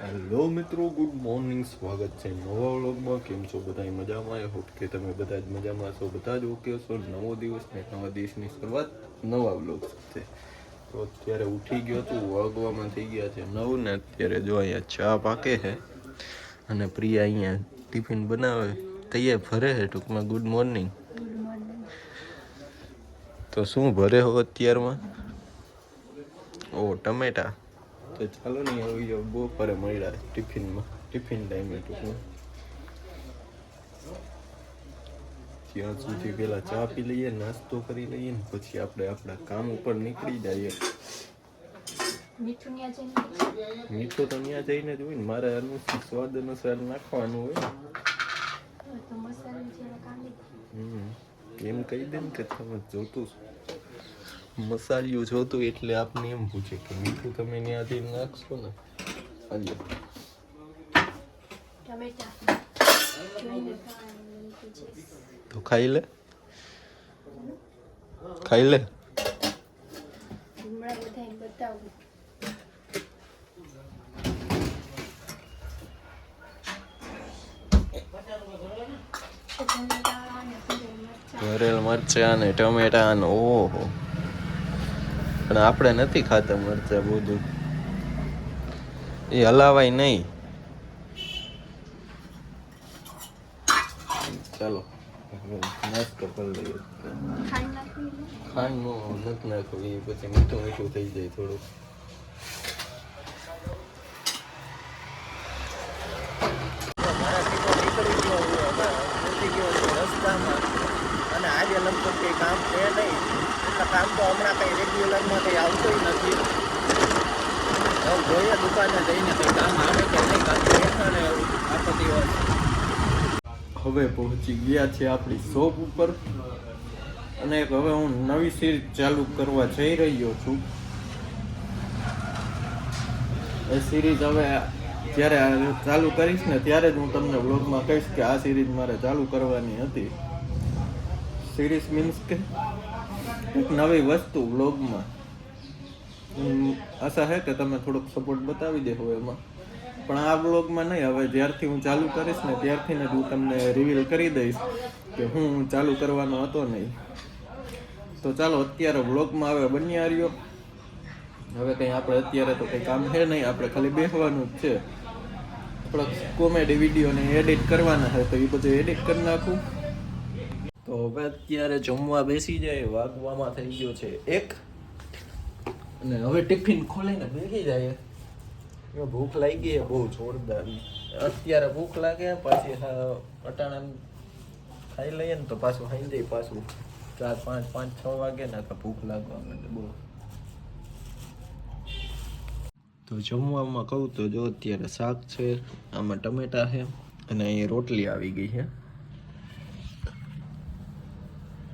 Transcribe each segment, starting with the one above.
Hello મિત્રો, good morning. સ્વાગત છે નવા વ્લોગમાં. કેમ છો બધા? મજામાં? આઈ હોપ કે તમે બધા જ મજામાં છો, બધા જ ઓકે છો. નવો દિવસ ને નવા દિવસની શરૂઆત નવા વ્લોગ સાથે. તો અત્યારે ઉઠી ગયો છું, વાગવામાં થઈ ગયા છે 9 ને અત્યારે જો અહીંયા ચા પાકે છે અને પ્રિયા અહીંયા ટિફિન બનાવે તૈયાર ભરે છે. ટૂંકમાં ગુડ મોર્નિંગ. તો શું ભરે હો અત્યારમાં? ઓ ટમેટા. તો ચાલો નહીં આવી જાવ, બપોરે મળ્યા ટિફિન ટાઈમે ટૂંકમાં. ત્યાં સુધી પહેલાં ચા પી લઈએ, નાસ્તો કરી લઈએ ને પછી આપણે આપણા કામ ઉપર નીકળી જઈએ. મીઠું તો ત્યાં જઈને જ હોય ને, મારે અનુસાર સ્વાદ અનુસાર નાખવાનું હોય. એમ કહી દે ને કે તમે જોતું મસાલિયું જોતું એટલે આપને એમ પૂછે કે મીઠું તમે ત્યાંથી નાખશો ને. હાલો તો ખાઈ લે ભરેલ મરચા ને ટમેટા ને ઓહો. પણ આપણે નથી ખાતા મરચા બધું, એ હલાવાય નહીં. ચાલો નાસ્તો કરી લઈએ. ખાંડ નો નથી નાખવું, એ પછી મીઠું થઈ જાય થોડું. રસ્તામાં અને આજે લગભગ કંઈ કામ છે નહીં, એટલે કામ તો હમણાં કંઈ રેગ્યુલરમાં કંઈ આવતું નથી. જોઈએ દુકાને જઈને કંઈ કામ આવે કે નહીં, કામ બેઠા ને આખો દિવસ. હવે પહોંચી ગયા છે આપણી શોપ ઉપર અને હવે હું નવી સિરીઝ ચાલુ કરવા જઈ રહ્યો છું. એ સિરીઝ હવે જ્યારે ચાલુ કરીશ ને ત્યારે જ હું તમને વ્લોગમાં કહીશ કે આ સિરીઝ મારે ચાલુ કરવાની હતી. સિરીઝ મીન્સ કે એક નવી વસ્તુ વ્લોગમાં. આશા છે કે તમે થોડોક સપોર્ટ બતાવી દેશો એમાં, પણ આ વ્લોગમાં નહીં. હવે જ્યારથી હું ચાલુ કરીશ ને ત્યારથી જ હું તમને રિવીલ કરી દઈશ કે હું ચાલુ કરવાનો હતો નહીં. તો ચાલો અત્યારે વ્લોગમાં હવે બન્યા રહ્યો. હવે કંઈ આપણે અત્યારે તો કંઈ કામ છે નહીં, આપણે ખાલી બેસવાનું જ છે. થોડાક કોમેડી વિડીયોને એડિટ કરવાના છે તો એ બધું એડિટ કરી નાખું. તો હવે અત્યારે જમવા બેસી જાય, વાગવામાં થઈ ગયો છે 1 અને હવે ટિફિન ખોલીને બેસી જાય. ભૂખ લાગી છે બહુ જોરદાર. અત્યારે ભૂખ લાગે પાછી અટાણા ખાઈ લઈએ ને તો પાછું ખાઈ જાય, પાછું 4, 5, 6 વાગે ને તો ભૂખ લાગવા માંડે બહુ. તો જમવામાં કહું તો જો અત્યારે શાક છે, આમાં ટમેટા છે અને અહીં રોટલી આવી ગઈ છે.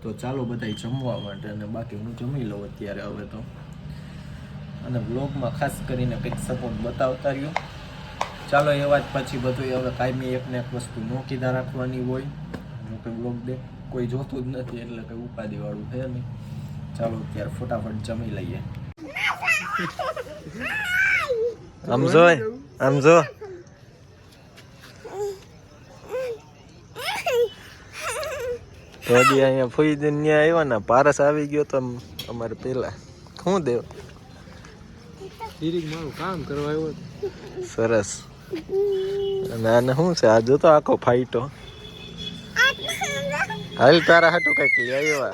તો ચાલો બધા જમવા માટે, અને બાકી હું જમી લઉં અત્યારે હવે તો. અને બ્લોગમાં ખાસ કરીને કંઈક સપોર્ટ બતાવતા રહ્યો. ચાલો એ વાત પછી બધું હવે કાયમી એકને એક વસ્તુ ન કીધા રાખવાની હોય. હું કંઈ બ્લોગ કોઈ જોતું જ નથી એટલે કંઈ ઉપાધિવાળું છે નહીં. ચાલો અત્યારે ફટાફટ જમી લઈએ. આમ જો તો હજી અહીંયા ફૂઈ દઈને ત્યાં આવ્યા ને પારસ આવી ગયો તો અમારે પેલા શું દેવ મારું કામ કરવા આવ્યો. સરસ. અને આને શું છે આ જોતો આખો ફાઈટો. હાલ તારા હાટું કઈક લઈ આવ્યા.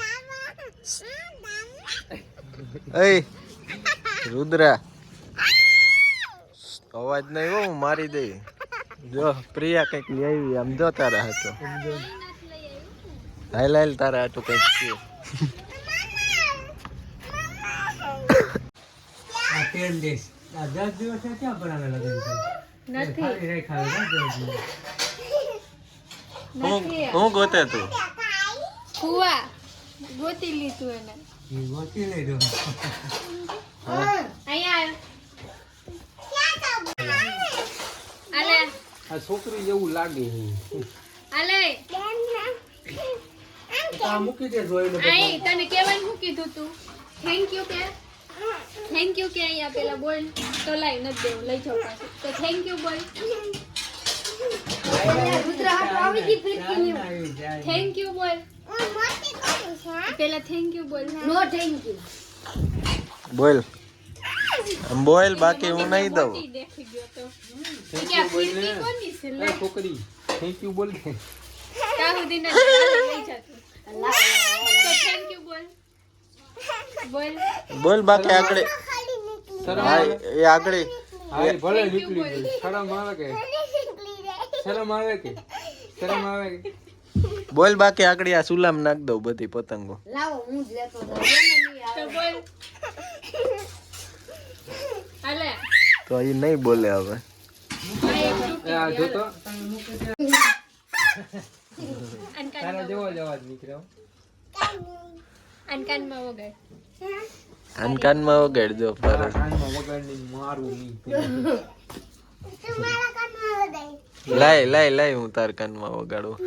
એ રુદ્રા અવાજ નહીં હો, હું મારી દઈ. જો પ્રિયા કઈક લઈ આવી, આમ જો તારા હાટો. હાલ હાલ તારા હાટું કઈક છે. હું ગોતે તું ગોતી લીધું એને ગોતી લીધું. આ છોકરી જેવું લાગે. મૂકી દે તને કેવાનું મૂકી દીધું તું. થેન્ક યુ કે અહીંયા પેલા બોલ. તો લાઈ નથી દેવું, લઈ જાઓ પાછું. તો થેન્ક યુ બોલ. થેન્ક યુ બોલ. પેલા થેન્ક યુ બોલ. No thank you. બોલ બોલ, બાકી હું નહીં દઉં. મોટી દેખી ગયો તો. Thank ક્યાં you બોલ ને. ફિરકી કોની છે? લે. એ છોકરી થેન્ક યુ બોલ ને. ત્યાં સુધીના લઈ જતું. તો થેન્ક યુ બોલ. બોલ. બોલ બાકી આગળ. શરમ હા આવે? એ આગળ. હા એ ભલે Thank you નીકળી બોલ. ગઈ. શરમ આવે કે શરમ આવે કે શરમ આવે કે બોલ બાકી આગળ. આ સુલામ નાખ દઉં બધી પતંગો. લાવો હું જ લેતો હતો. તો બોલ. હાલે. તો એ નહીં બોલે હવે. આ એક તૂટી એ આ ગઈ. જો તો આન તારા કાનમાં જેવો જ અવાજ નીકળ્યો. આન કાનમાં વગાડ. આન કાનમાં વગાડજો તારા ફરજ. કાનમાં વગાડીને મારું નહીં. લાય લાય લાય, હું તાર કાનમાં વગાડું.